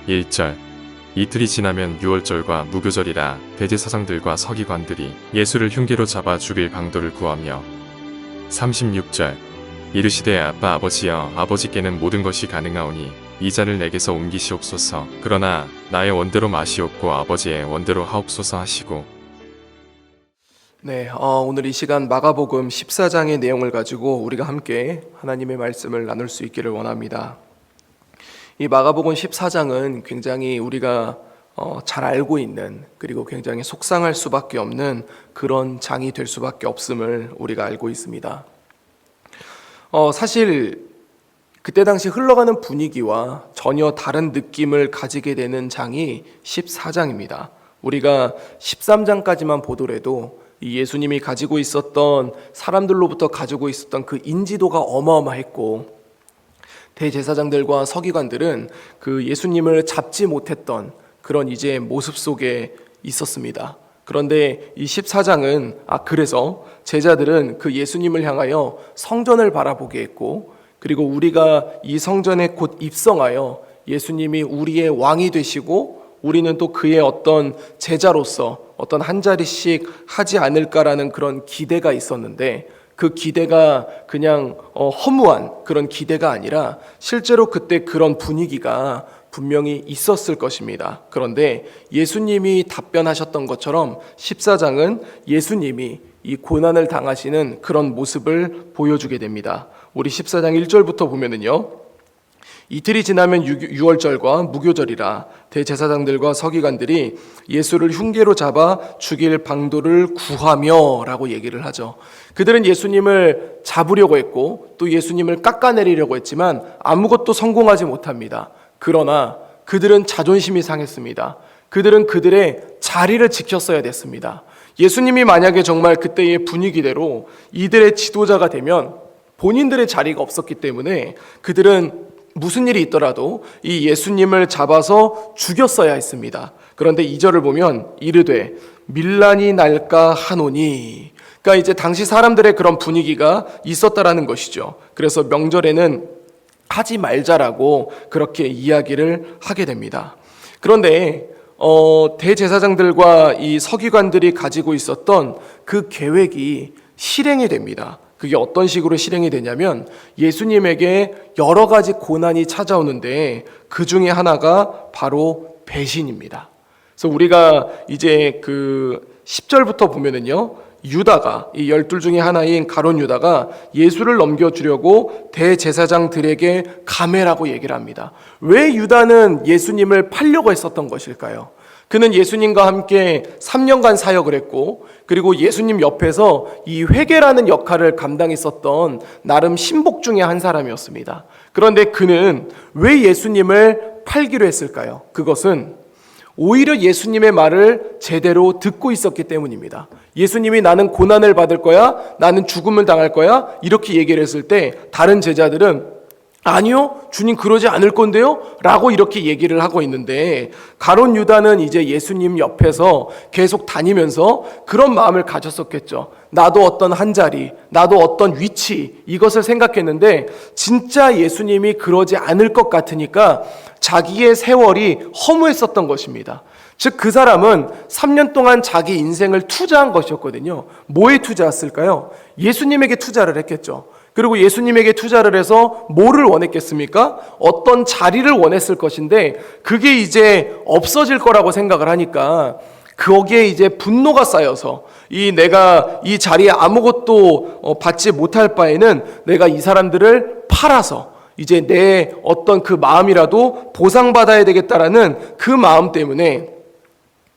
1절. 이틀이 지나면 유월절과 무교절이라 대제사장들과 서기관들이 예수를 흉계로 잡아 죽일 방도를 구하며 36절. 이르시되 아빠 아버지여 아버지께는 모든 것이 가능하오니 이 잔을 내게서 옮기시옵소서. 그러나 나의 원대로 마시옵고 아버지의 원대로 하옵소서 하시고. 네, 오늘 이 시간 마가복음 14장의 내용을 가지고 우리가 함께 하나님의 말씀을 나눌 수 있기를 원합니다. 이 마가복음 14장은 굉장히 우리가 잘 알고 있는, 그리고 굉장히 속상할 수밖에 없는 그런 장이 될 수밖에 없음을 우리가 알고 있습니다. 사실 그때 당시 흘러가는 분위기와 전혀 다른 느낌을 가지게 되는 장이 14장입니다. 우리가 13장까지만 보더라도 이 예수님이 가지고 있었던, 사람들로부터 가지고 있었던 그 인지도가 어마어마했고, 대제사장들과 서기관들은 그 예수님을 잡지 못했던 그런 이제 모습 속에 있었습니다. 그런데 이 14장은 그래서 제자들은 그 예수님을 향하여 성전을 바라보게 했고, 그리고 우리가 이 성전에 곧 입성하여 예수님이 우리의 왕이 되시고 우리는 또 그의 어떤 제자로서 어떤 한 자리씩 하지 않을까라는 그런 기대가 있었는데, 그 기대가 그냥 허무한 그런 기대가 아니라 실제로 그때 그런 분위기가 분명히 있었을 것입니다. 그런데 예수님이 답변하셨던 것처럼 14장은 예수님이 이 고난을 당하시는 그런 모습을 보여주게 됩니다. 우리 14장 1절부터 보면은요, 이틀이 지나면 유월절과 무교절이라 대제사장들과 서기관들이 예수를 흉계로 잡아 죽일 방도를 구하며 라고 얘기를 하죠. 그들은 예수님을 잡으려고 했고 또 예수님을 깎아내리려고 했지만 아무것도 성공하지 못합니다. 그러나 그들은 자존심이 상했습니다. 그들은 그들의 자리를 지켰어야 됐습니다. 예수님이 만약에 정말 그때의 분위기대로 이들의 지도자가 되면 본인들의 자리가 없었기 때문에 그들은 무슨 일이 있더라도 이 예수님을 잡아서 죽였어야 했습니다. 그런데 2절을 보면 이르되 밀란이 날까 하노니, 그러니까 이제 당시 사람들의 그런 분위기가 있었다라는 것이죠. 그래서 명절에는 하지 말자라고 그렇게 이야기를 하게 됩니다. 그런데 대제사장들과 이 서기관들이 가지고 있었던 그 계획이 실행이 됩니다. 그게 어떤 식으로 실행이 되냐면 예수님에게 여러 가지 고난이 찾아오는데 그 중에 하나가 바로 배신입니다. 그래서 우리가 이제 그 10절부터 보면은요, 유다가, 이 12 중에 하나인 가룟 유다가 예수를 넘겨주려고 대제사장들에게 감해라고 얘기를 합니다. 왜 유다는 예수님을 팔려고 했었던 것일까요? 그는 예수님과 함께 3년간 사역을 했고, 그리고 예수님 옆에서 이 회계라는 역할을 감당했었던 나름 신복 중에 한 사람이었습니다. 그런데 그는 왜 예수님을 팔기로 했을까요? 그것은 오히려 예수님의 말을 제대로 듣고 있었기 때문입니다. 예수님이 나는 고난을 받을 거야, 나는 죽음을 당할 거야, 이렇게 얘기를 했을 때 다른 제자들은 아니요, 주님 그러지 않을 건데요? 라고 이렇게 얘기를 하고 있는데, 가룟 유다는 이제 예수님 옆에서 계속 다니면서 그런 마음을 가졌었겠죠. 나도 어떤 한 자리, 나도 어떤 위치, 이것을 생각했는데 진짜 예수님이 그러지 않을 것 같으니까 자기의 세월이 허무했었던 것입니다. 즉 그 사람은 3년 동안 자기 인생을 투자한 것이었거든요. 뭐에 투자했을까요? 예수님에게 투자를 했겠죠. 그리고 예수님에게 투자를 해서 뭐를 원했겠습니까? 어떤 자리를 원했을 것인데 그게 이제 없어질 거라고 생각을 하니까 거기에 이제 분노가 쌓여서 내가 이 자리에 아무것도 받지 못할 바에는 내가 이 사람들을 팔아서 이제 내 어떤 그 마음이라도 보상받아야 되겠다라는 그 마음 때문에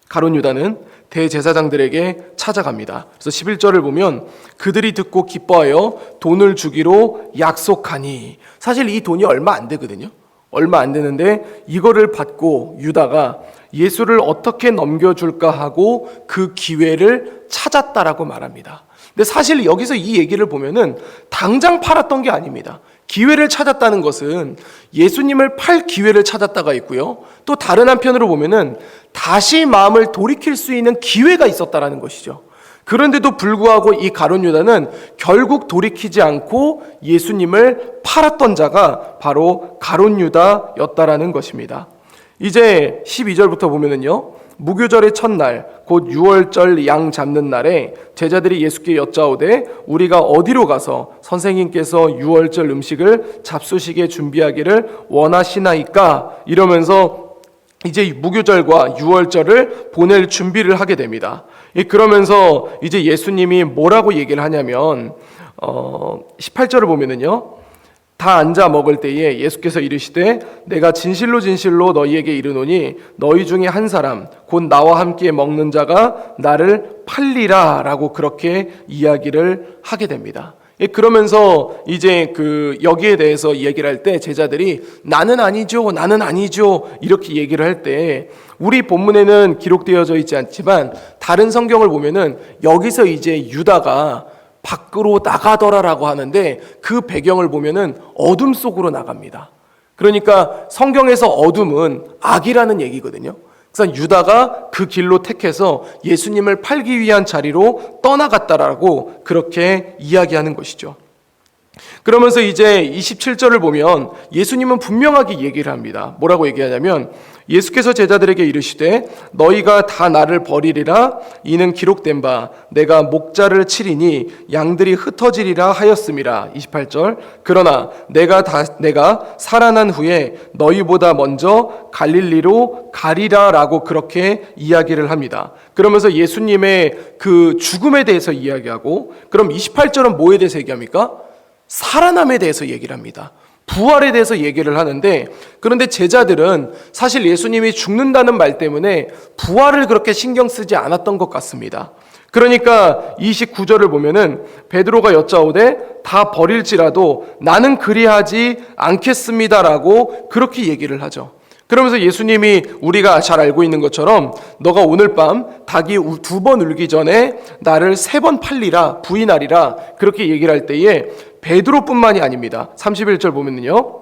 가룟 유다는 대제사장들에게 찾아갑니다. 그래서 11절을 보면 그들이 듣고 기뻐하여 돈을 주기로 약속하니, 사실 이 돈이 얼마 안 되거든요. 얼마 안 되는데 이거를 받고 유다가 예수를 어떻게 넘겨줄까 하고 그 기회를 찾았다라고 말합니다. 근데 사실 여기서 이 얘기를 보면은 당장 팔았던 게 아닙니다. 기회를 찾았다는 것은 예수님을 팔 기회를 찾았다가 있고요. 또 다른 한편으로 보면은 다시 마음을 돌이킬 수 있는 기회가 있었다라는 것이죠. 그런데도 불구하고 이 가룟 유다는 결국 돌이키지 않고 예수님을 팔았던 자가 바로 가룟 유다였다라는 것입니다. 이제 12절부터 보면은요, 무교절의 첫날 곧 유월절 양 잡는 날에 제자들이 예수께 여짜오되 우리가 어디로 가서 선생님께서 유월절 음식을 잡수시게 준비하기를 원하시나이까? 이러면서 이제 무교절과 유월절을 보낼 준비를 하게 됩니다. 그러면서 이제 예수님이 뭐라고 얘기를 하냐면 18절을 보면은요, 다 앉아 먹을 때에 예수께서 이르시되 내가 진실로 진실로 너희에게 이르노니 너희 중에 한 사람 곧 나와 함께 먹는 자가 나를 팔리라 라고 그렇게 이야기를 하게 됩니다. 그러면서 이제 여기에 대해서 이야기를 할 때 제자들이 나는 아니죠 이렇게 얘기를 할 때 우리 본문에는 기록되어져 있지 않지만 다른 성경을 보면은 여기서 이제 유다가 밖으로 나가더라라고 하는데 그 배경을 보면은 어둠 속으로 나갑니다. 그러니까 성경에서 어둠은 악이라는 얘기거든요. 그래서 유다가 그 길로 택해서 예수님을 팔기 위한 자리로 떠나갔다라고 그렇게 이야기하는 것이죠. 그러면서 이제 27절을 보면 예수님은 분명하게 얘기를 합니다. 뭐라고 얘기하냐면 예수께서 제자들에게 이르시되 너희가 다 나를 버리리라 이는 기록된 바 내가 목자를 치리니 양들이 흩어지리라 하였음이라. 28절 그러나 내가 살아난 후에 너희보다 먼저 갈릴리로 가리라 라고 그렇게 이야기를 합니다. 그러면서 예수님의 그 죽음에 대해서 이야기하고 그럼 28절은 뭐에 대해서 얘기합니까? 살아남에 대해서 얘기를 합니다. 부활에 대해서 얘기를 하는데 그런데 제자들은 사실 예수님이 죽는다는 말 때문에 부활을 그렇게 신경 쓰지 않았던 것 같습니다. 그러니까 29절을 보면은 베드로가 여짜오되 다 버릴지라도 나는 그리하지 않겠습니다라고 그렇게 얘기를 하죠. 그러면서 예수님이 우리가 잘 알고 있는 것처럼 너가 오늘 밤 닭이 2번 울기 전에 나를 3번 팔리라 부인하리라 그렇게 얘기를 할 때에 베드로뿐만이 아닙니다. 31절 보면은요,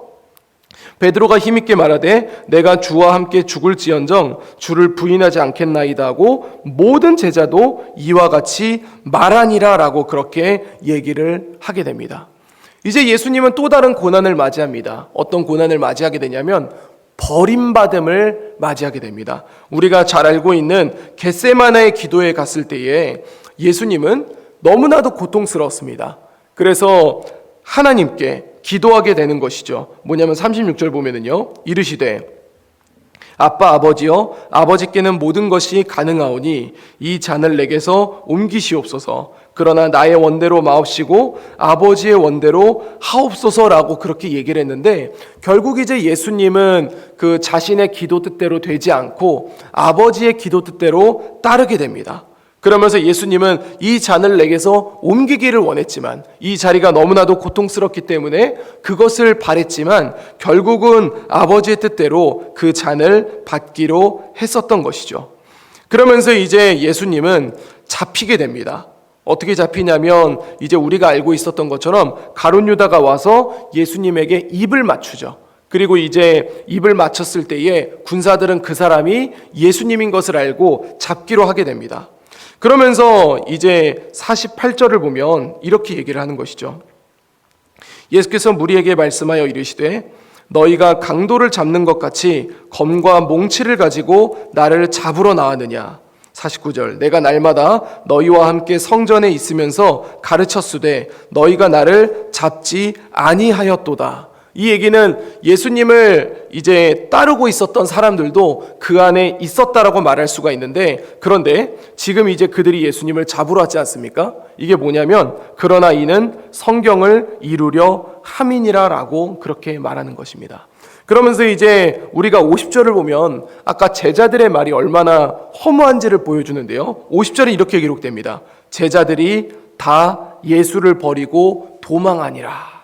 베드로가 힘있게 말하되 내가 주와 함께 죽을지언정 주를 부인하지 않겠나이다 하고 모든 제자도 이와 같이 말하니라 라고 그렇게 얘기를 하게 됩니다. 이제 예수님은 또 다른 고난을 맞이합니다. 어떤 고난을 맞이하게 되냐면 버림받음을 맞이하게 됩니다. 우리가 잘 알고 있는 겟세마네의 기도에 갔을 때에 예수님은 너무나도 고통스러웠습니다. 그래서 하나님께 기도하게 되는 것이죠. 뭐냐면 36절 보면은요, 이르시되 아빠 아버지여 아버지께는 모든 것이 가능하오니 이 잔을 내게서 옮기시옵소서. 그러나 나의 원대로 마옵시고 아버지의 원대로 하옵소서라고 그렇게 얘기를 했는데 결국 이제 예수님은 그 자신의 기도 뜻대로 되지 않고 아버지의 기도 뜻대로 따르게 됩니다. 그러면서 예수님은 이 잔을 내게서 옮기기를 원했지만 이 자리가 너무나도 고통스럽기 때문에 그것을 바랬지만 결국은 아버지의 뜻대로 그 잔을 받기로 했었던 것이죠. 그러면서 이제 예수님은 잡히게 됩니다. 어떻게 잡히냐면 이제 우리가 알고 있었던 것처럼 가룟 유다가 와서 예수님에게 입을 맞추죠. 그리고 이제 입을 맞췄을 때에 군사들은 그 사람이 예수님인 것을 알고 잡기로 하게 됩니다. 그러면서 이제 48절을 보면 이렇게 얘기를 하는 것이죠. 예수께서 무리에게 말씀하여 이르시되 너희가 강도를 잡는 것 같이 검과 몽치를 가지고 나를 잡으러 나왔느냐. 49절 내가 날마다 너희와 함께 성전에 있으면서 가르쳤으되 너희가 나를 잡지 아니하였도다. 이 얘기는 예수님을 이제 따르고 있었던 사람들도 그 안에 있었다라고 말할 수가 있는데 그런데 지금 이제 그들이 예수님을 잡으러 왔지 않습니까? 이게 뭐냐면 그러나 이는 성경을 이루려 함이니라라고 그렇게 말하는 것입니다. 그러면서 이제 우리가 50절을 보면 아까 제자들의 말이 얼마나 허무한지를 보여주는데요. 50절은 이렇게 기록됩니다. 제자들이 다 예수를 버리고 도망하니라.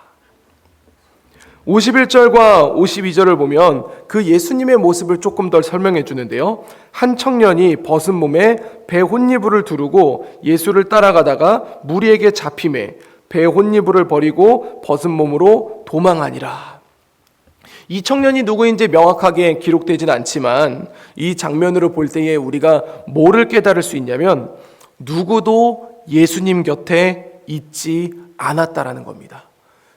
51절과 52절을 보면 그 예수님의 모습을 조금 더 설명해 주는데요. 한 청년이 벗은 몸에 배 혼니부를 두르고 예수를 따라가다가 무리에게 잡힘에 배 혼니부를 버리고 벗은 몸으로 도망하니라. 이 청년이 누구인지 명확하게 기록되진 않지만 이 장면으로 볼 때에 우리가 뭐를 깨달을 수 있냐면 누구도 예수님 곁에 있지 않았다라는 겁니다.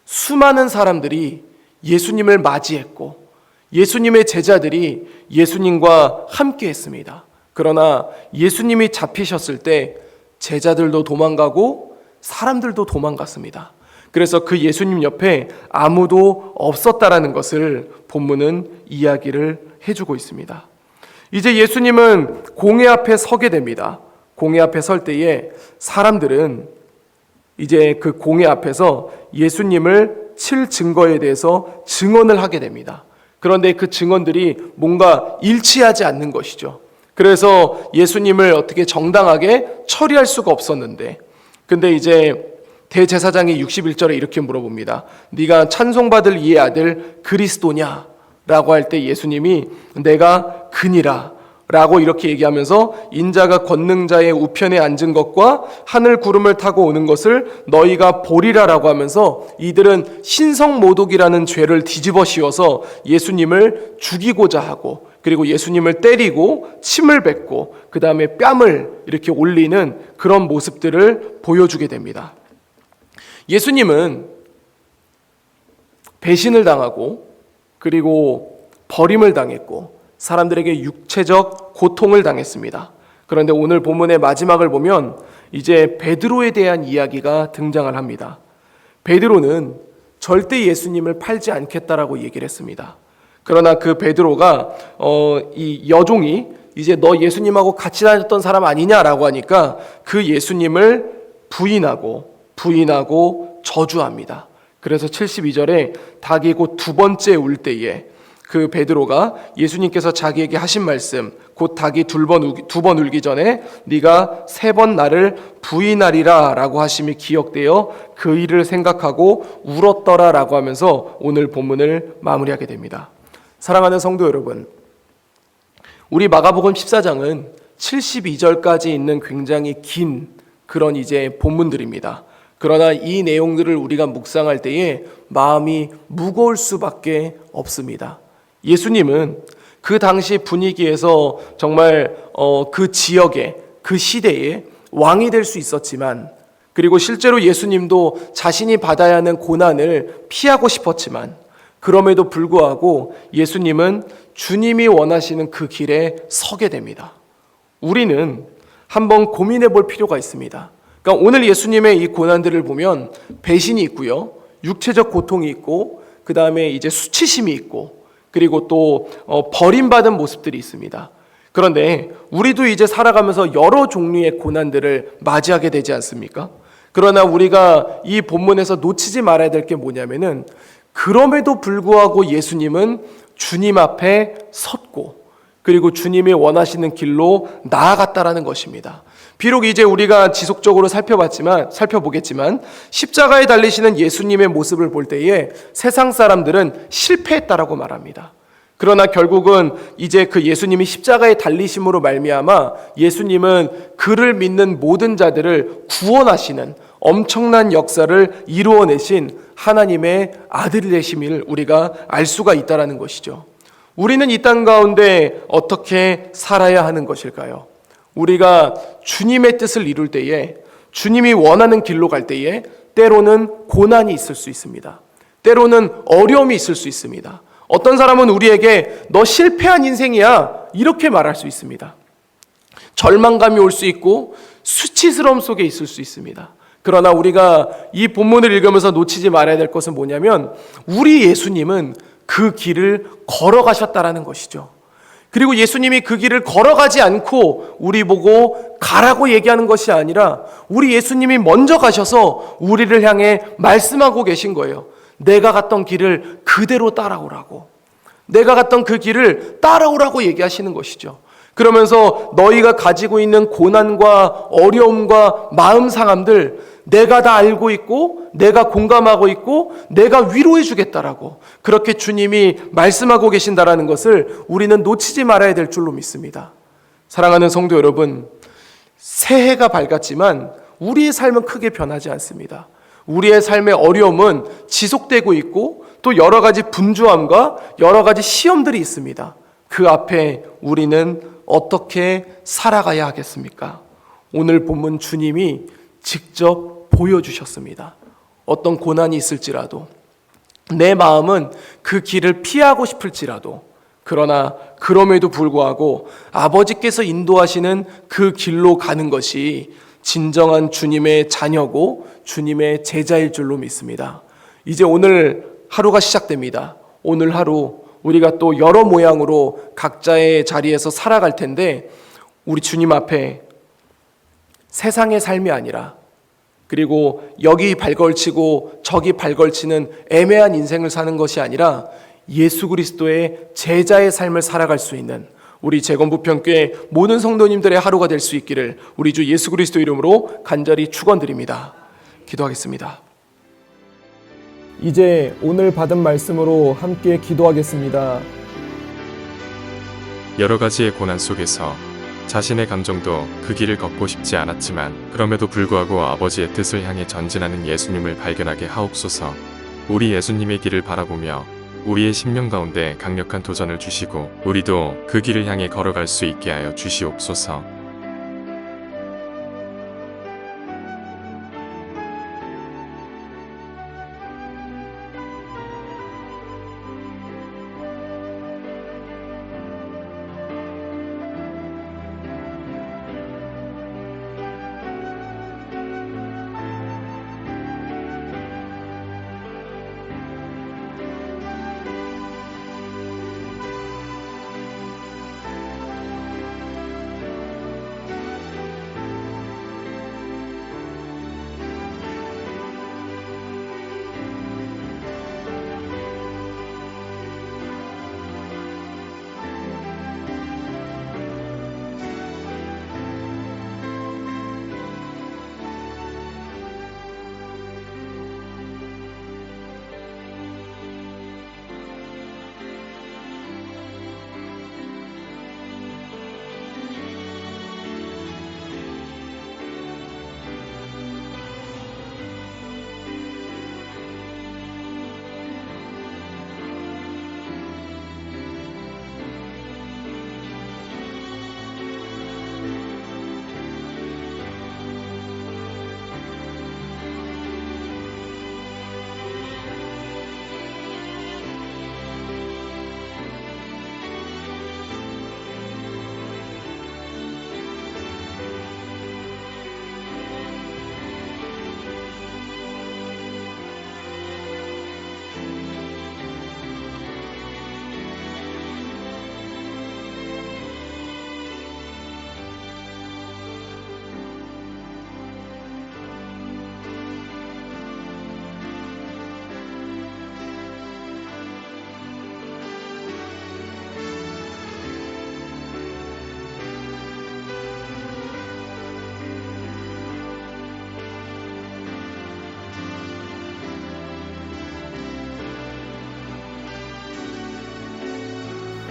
수많은 사람들이 예수님을 맞이했고 예수님의 제자들이 예수님과 함께 했습니다. 그러나 예수님이 잡히셨을 때 제자들도 도망가고 사람들도 도망갔습니다. 그래서 그 예수님 옆에 아무도 없었다라는 것을 본문은 이야기를 해주고 있습니다. 이제 예수님은 공회 앞에 서게 됩니다. 공회 앞에 설 때에 사람들은 이제 그 공회 앞에서 예수님을 칠 증거에 대해서 증언을 하게 됩니다. 그런데 그 증언들이 뭔가 일치하지 않는 것이죠. 그래서 예수님을 어떻게 정당하게 처리할 수가 없었는데, 근데 이제 대제사장이 61절에 이렇게 물어봅니다. 네가 찬송받을 이의 아들 그리스도냐? 라고 할 때 예수님이 내가 그니라 라고 이렇게 얘기하면서 인자가 권능자의 우편에 앉은 것과 하늘 구름을 타고 오는 것을 너희가 보리라 라고 하면서 이들은 신성모독이라는 죄를 뒤집어 씌워서 예수님을 죽이고자 하고, 그리고 예수님을 때리고 침을 뱉고 그 다음에 뺨을 이렇게 올리는 그런 모습들을 보여주게 됩니다. 예수님은 배신을 당하고 그리고 버림을 당했고 사람들에게 육체적 고통을 당했습니다. 그런데 오늘 본문의 마지막을 보면 이제 베드로에 대한 이야기가 등장을 합니다. 베드로는 절대 예수님을 팔지 않겠다라고 얘기를 했습니다. 그러나 그 베드로가 이 여종이 이제 너 예수님하고 같이 다녔던 사람 아니냐라고 하니까 그 예수님을 부인하고 저주합니다. 그래서 72절에 닭이 곧 두 번째 울 때에 그 베드로가 예수님께서 자기에게 하신 말씀, 곧 닭이 두 번 울기 전에 네가 세 번 나를 부인하리라 라고 하심이 기억되어 그 일을 생각하고 울었더라 라고 하면서 오늘 본문을 마무리하게 됩니다. 사랑하는 성도 여러분, 우리 마가복음 14장은 72절까지 있는 굉장히 긴 그런 이제 본문들입니다. 그러나 이 내용들을 우리가 묵상할 때에 마음이 무거울 수밖에 없습니다. 예수님은 그 당시 분위기에서 정말 그 지역에, 그 시대에 왕이 될 수 있었지만, 그리고 실제로 예수님도 자신이 받아야 하는 고난을 피하고 싶었지만, 그럼에도 불구하고 예수님은 주님이 원하시는 그 길에 서게 됩니다. 우리는 한번 고민해 볼 필요가 있습니다. 그러니까 오늘 예수님의 이 고난들을 보면 배신이 있고요, 육체적 고통이 있고, 그 다음에 이제 수치심이 있고, 그리고 또 버림받은 모습들이 있습니다. 그런데 우리도 이제 살아가면서 여러 종류의 고난들을 맞이하게 되지 않습니까? 그러나 우리가 이 본문에서 놓치지 말아야 될 게 뭐냐면은, 그럼에도 불구하고 예수님은 주님 앞에 섰고, 그리고 주님이 원하시는 길로 나아갔다라는 것입니다. 비록 이제 우리가 지속적으로 살펴보겠지만 십자가에 달리시는 예수님의 모습을 볼 때에 세상 사람들은 실패했다라고 말합니다. 그러나 결국은 이제 그 예수님이 십자가에 달리심으로 말미암아 예수님은 그를 믿는 모든 자들을 구원하시는 엄청난 역사를 이루어내신 하나님의 아들이 되심을 우리가 알 수가 있다는 것이죠. 우리는 이 땅 가운데 어떻게 살아야 하는 것일까요? 우리가 주님의 뜻을 이룰 때에, 주님이 원하는 길로 갈 때에 때로는 고난이 있을 수 있습니다. 때로는 어려움이 있을 수 있습니다. 어떤 사람은 우리에게 너 실패한 인생이야 이렇게 말할 수 있습니다. 절망감이 올 수 있고 수치스러움 속에 있을 수 있습니다. 그러나 우리가 이 본문을 읽으면서 놓치지 말아야 될 것은 뭐냐면, 우리 예수님은 그 길을 걸어가셨다라는 것이죠. 그리고 예수님이 그 길을 걸어가지 않고 우리 보고 가라고 얘기하는 것이 아니라 우리 예수님이 먼저 가셔서 우리를 향해 말씀하고 계신 거예요. 내가 갔던 길을 그대로 따라오라고, 내가 갔던 그 길을 따라오라고 얘기하시는 것이죠. 그러면서 너희가 가지고 있는 고난과 어려움과 마음 상함들 내가 다 알고 있고 내가 공감하고 있고 내가 위로해 주겠다라고 그렇게 주님이 말씀하고 계신다라는 것을 우리는 놓치지 말아야 될 줄로 믿습니다. 사랑하는 성도 여러분, 새해가 밝았지만 우리의 삶은 크게 변하지 않습니다. 우리의 삶의 어려움은 지속되고 있고 또 여러 가지 분주함과 여러 가지 시험들이 있습니다. 그 앞에 우리는 어떻게 살아가야 하겠습니까? 오늘 본문 주님이 직접 보여주셨습니다. 어떤 고난이 있을지라도, 내 마음은 그 길을 피하고 싶을지라도, 그러나 그럼에도 불구하고 아버지께서 인도하시는 그 길로 가는 것이 진정한 주님의 자녀고 주님의 제자일 줄로 믿습니다. 이제 오늘 하루가 시작됩니다. 오늘 하루 우리가 또 여러 모양으로 각자의 자리에서 살아갈 텐데, 우리 주님 앞에 세상의 삶이 아니라, 그리고 여기 발걸치고 저기 발걸치는 애매한 인생을 사는 것이 아니라 예수 그리스도의 제자의 삶을 살아갈 수 있는 우리 재건부평교회 모든 성도님들의 하루가 될 수 있기를 우리 주 예수 그리스도 이름으로 간절히 축원드립니다. 기도하겠습니다. 이제 오늘 받은 말씀으로 함께 기도하겠습니다. 여러 가지의 고난 속에서 자신의 감정도 그 길을 걷고 싶지 않았지만 그럼에도 불구하고 아버지의 뜻을 향해 전진하는 예수님을 발견하게 하옵소서. 우리 예수님의 길을 바라보며 우리의 심령 가운데 강력한 도전을 주시고 우리도 그 길을 향해 걸어갈 수 있게 하여 주시옵소서.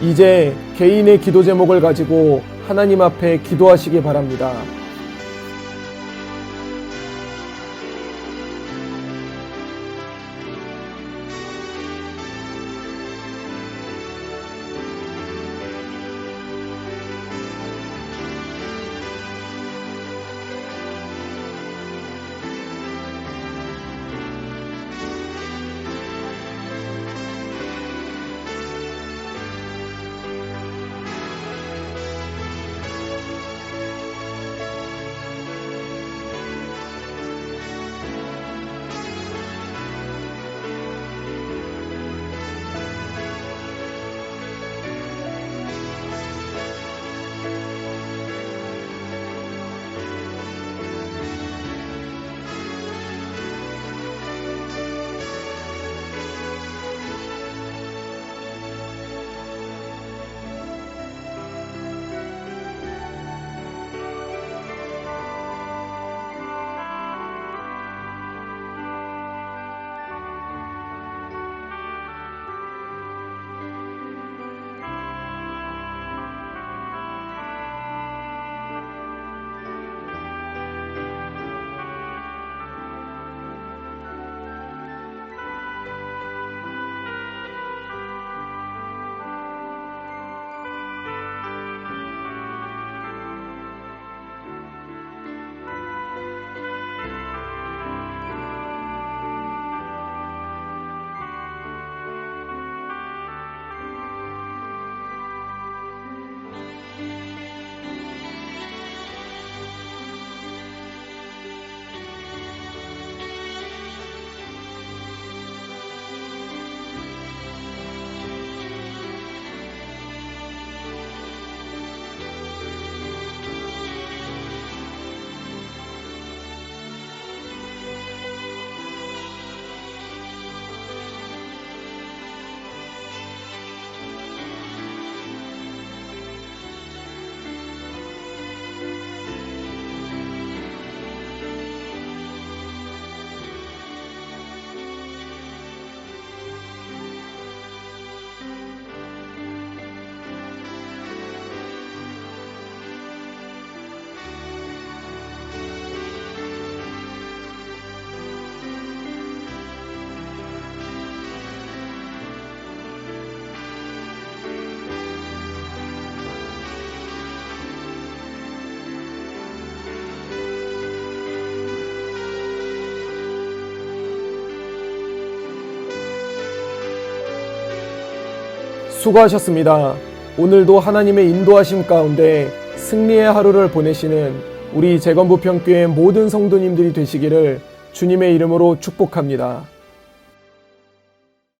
이제 개인의 기도 제목을 가지고 하나님 앞에 기도하시기 바랍니다. 수고하셨습니다. 오늘도 하나님의 인도하심 가운데 승리의 하루를 보내시는 우리 재건부평교회 모든 성도님들이 되시기를 주님의 이름으로 축복합니다.